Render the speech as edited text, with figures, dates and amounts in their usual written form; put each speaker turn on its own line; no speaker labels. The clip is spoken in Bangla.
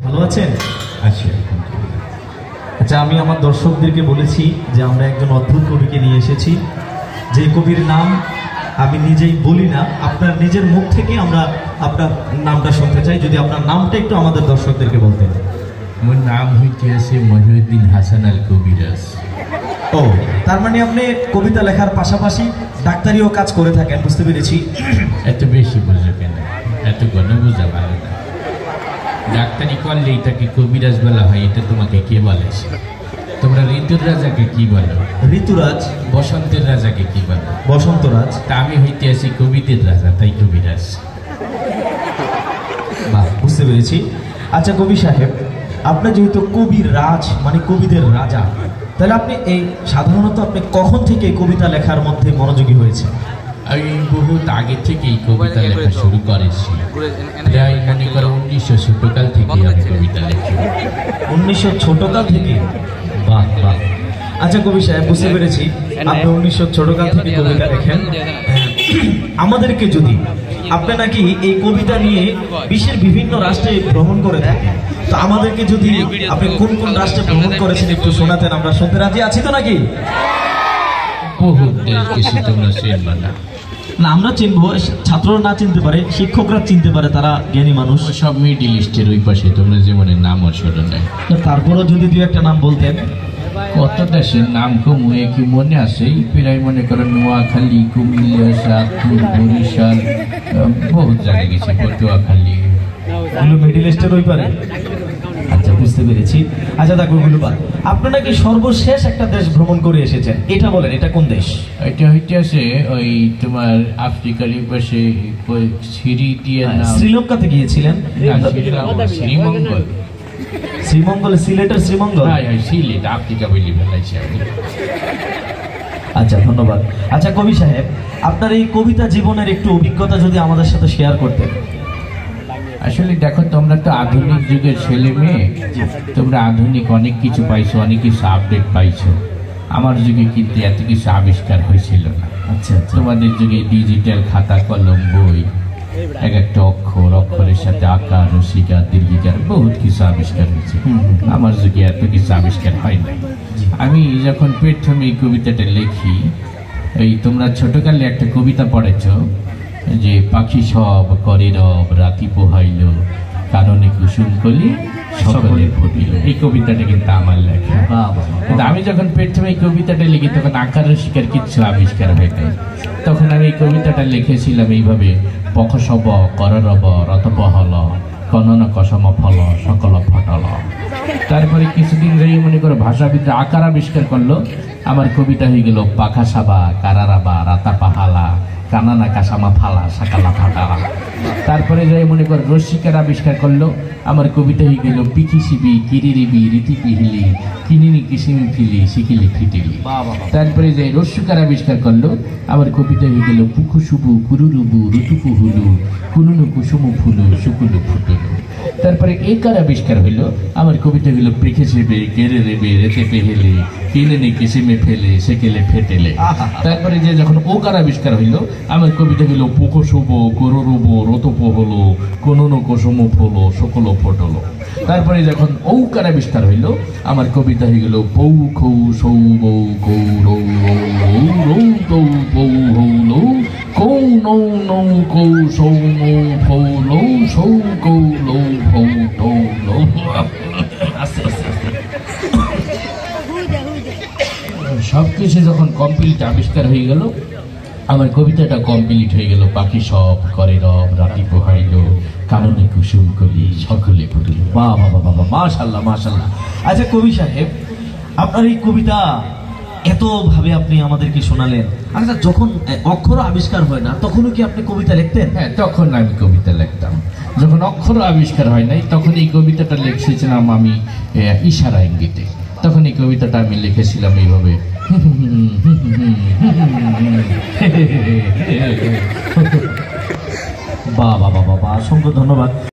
ভালো আছেন?
আচ্ছা
আচ্ছা, আমি আমার দর্শকদেরকে বলেছি যে আমরা একজন অদ্ভুত কবিকে নিয়ে এসেছি, যে কবির নাম আমি নিজেই বলি না, আপনার নিজের মুখ থেকে আমরা আপনার নামটা শুনতে চাই। যদি আপনার নামটা একটু আমাদের দর্শকদেরকে বলতেন।
আমার নাম হইতেছে মহিউদ্দিন হাসান আল কবিরাজ।
ও, তার মানে আপনি কবিতা লেখার পাশাপাশি ডাক্তারিও কাজ করে থাকেন, বুঝতে পেরেছি।
এত বেশি বোঝো কেন? এত ঘন বোঝা ভালো না। ডাক্তারি করলে এটাকে কবিরাজ বলা হয়, এটা তোমাকে কে বলেছে? তোমরা ঋতুর রাজাকে কি বলো?
ঋতুরাজ।
বসন্তের রাজাকে কি বলো?
বসন্তরাজ।
তা আমি হইতে আছি কবিদের রাজা, তাই কবিরাজ।
বাহ, বুঝতে পেরেছি। আচ্ছা কবি সাহেব, আপনি যেহেতু কবির রাজ মানে কবিদের রাজা, তাহলে আপনি এই সাধারণত আপনি কখন থেকে কবিতা লেখার মধ্যে মনোযোগী হয়েছে?
আমি বহুত আগে থেকেই কবিতা লেখা শুরু করেছি। প্রায় মনে করো 1900 ছোটকাল থেকে আমি কবিতা লিখি।
1900 ছোটকাল থেকে? বাহ বাহ। আচ্ছা কবি সাহেব, বুঝতে পেরেছি আপনি 1900 ছোটকাল থেকে কবিতা লেখেন। আমাদেরকে যদি আপনি নাকি এই কবিতা নিয়ে বিশ্বের বিভিন্ন রাষ্ট্রে ভ্রমণ করে থাকেন, তো আমাদেরকে যদি আপনি কোন কোন রাষ্ট্রে ভ্রমণ করেছেন একটু শোনাতেন, আমরা শুনতে রাজি আছি তো নাকি?
বহুত দেশ গেছি, তোমরা চিনবা না।
না, আমরা চিনবো, ছাত্ররা না চিনতে পারে, শিক্ষকরা চিনতে পারে, তারা জ্ঞানী মানুষ।
সব মিডিল ইস্টের ওই পাশে, তোমরা যেমন নাম অসর নেয়।
তারপরও যদি দুই একটা নাম বলতেন।
কত দেশের নাম কমুয়ে কি মনে আছে? প্রায় মনে করেন নোয়াখালী, কুমিল্লা, চাঁদপুর, বরিশাল, বহুত জায়গায় গেছি, পটুয়াখালী।
মিডিল ইস্টের ওই পারে? আচ্ছা, বুঝতে পেরেছি। আচ্ছা দেখো গুলুবাদ, আপনি নাকি সর্বশেষ একটা দেশ ভ্রমণ করে এসেছেন, এটা বলেন, এটা কোন দেশ?
এটা হইতে আছে ওই তোমার আফ্রিকার এই পাশে সিরি দিয়ে নাম।
শ্রীলঙ্কাতে গিয়েছিলেন?
শ্রীমঙ্গল।
শ্রীমঙ্গলে, সিলেটের শ্রীমঙ্গল?
হ্যাঁ সিলেট, আফ্রিকা বলি ফেলাইছি আমি।
আচ্ছা, ধন্যবাদ। আচ্ছা কবি সাহেব, আপনার এই কবিতা জীবনের একটু অভিজ্ঞতা যদি আমাদের সাথে শেয়ার করতেন।
আসলে দেখো, তোমরা তো আধুনিক যুগের ছেলে মেয়ে, তোমরা আধুনিক অনেক কিছু পাইছো, অনেক কিছু আপডেট পাইছো। আমার যুগে কিন্তু এত কিছু আবিষ্কার হয়েছিল না।
আচ্ছা,
তোমাদের যুগে ডিজিটাল খাতা, কলম, বই, এক একটা অক্ষরের সাথে আকার, রসিকা, দীর্ঘিকার, বহুত কিছু আবিষ্কার হয়েছে। আমার যুগে এত কিছু আবিষ্কার হয় নাই। আমি যখন প্রথমে এই কবিতাটা লিখি, এই তোমরা ছোটকালে একটা কবিতা পড়েছ যে পাখি সব করে রব, রাতি পোহাইল, কাননে কুসুম কলি সকলে ফুটিল। এই কবিতাটা কিন্তু আমার লেখা। কিন্তু আমি যখন প্রথমে এই কবিতাটা লিখি, তখন আকার রসিকার কিচ্ছু আবিষ্কার হয় নাই। তখন আমি এই কবিতাটা লিখেছিলাম এইভাবে: পখ সব কররব, রতপহল, কনন কসম ফল, সকল ফটল। তারপরে কিছুদিন যাই মনে করো ভাষাবিদরা আকার আবিষ্কার করলো, আমার কবিতা হয়ে গেল পাখা সাবা, কারারাবা, রাতা পাহালা, কানানা কাসামা ফালা, সাকালা ফাটালা। তারপরে যাই মনে কর রসিকার আবিষ্কার করলো, আমার কবিতা হয়ে গেল পিকি শিবি, কিরিরিবি, রীতি পিহিলি, কিনিনি কিসিম ফিলি, শিখিলি ফিটিলি। তারপরে যাই রস্যকার আবিষ্কার করলো, আমার কবিতা হয়ে গেল পুকু শুবু, কুরুরুবু, ঋতুকু হুলু, কুনুনু কুসুমু ফুলু, শুকুলু ফুটুলু। তারপরে একার আবিষ্কার হইলো, আমার কবিতা হইল প্রেখে সেবে, কেড়ে রেবে, রেতে পেহেলে, কিনে কিসিমে ফেলে, সেকেলে ফেটেলে। তারপরে যে যখন ওকার আবিষ্কার হইলো, আমার কবিতা হইল পোকো শুভ, করুরুব, রতপ হলো, কোননো কুসুম ফলো, সকল ফটলো। তারপরে যখন ঔকার আবিষ্কার হইল, আমার কবিতা হয়ে গেল পৌ খৌ সৌ বৌ কৌ রৌ রৌ রৌ রৌ তৌ পৌ হৌ লৌ, কৌ নৌ নৌ কৌ সৌ মৌ ফৌ লৌ, সৌ কৌ লৌ ফৌ তৌ লৌ। সবকিছু যখন কমপ্লিট আবিষ্কার হয়ে গেল, আমার কবিতাটা কমপ্লিট হয়ে গেল পাখি সব করে রব, রাতি পোহাইল, কাননে কুসুম কলি, সকলে ফুটিল।
বাহ বাহ বাহ বাহ, মাশাআল্লাহ মাশাআল্লাহ। আচ্ছা কবি সাহেব, আপনার এই কবিতা এতভাবে আপনি আমাদেরকে শোনালেন। আচ্ছা, যখন অক্ষর আবিষ্কার হয় না, তখনও কি আপনি কবিতা লিখতেন?
হ্যাঁ, তখন আমি কবিতা লিখতাম। যখন অক্ষর আবিষ্কার হয় নাই, তখন এই কবিতাটা লিখেছিলাম আমি ইশারা ইঙ্গিতে। তখন এই কবিতাটা আমি লিখেছিলাম এইভাবে:
বাহ বাহ বাহ বাহ, অসংখ্য ধন্যবাদ।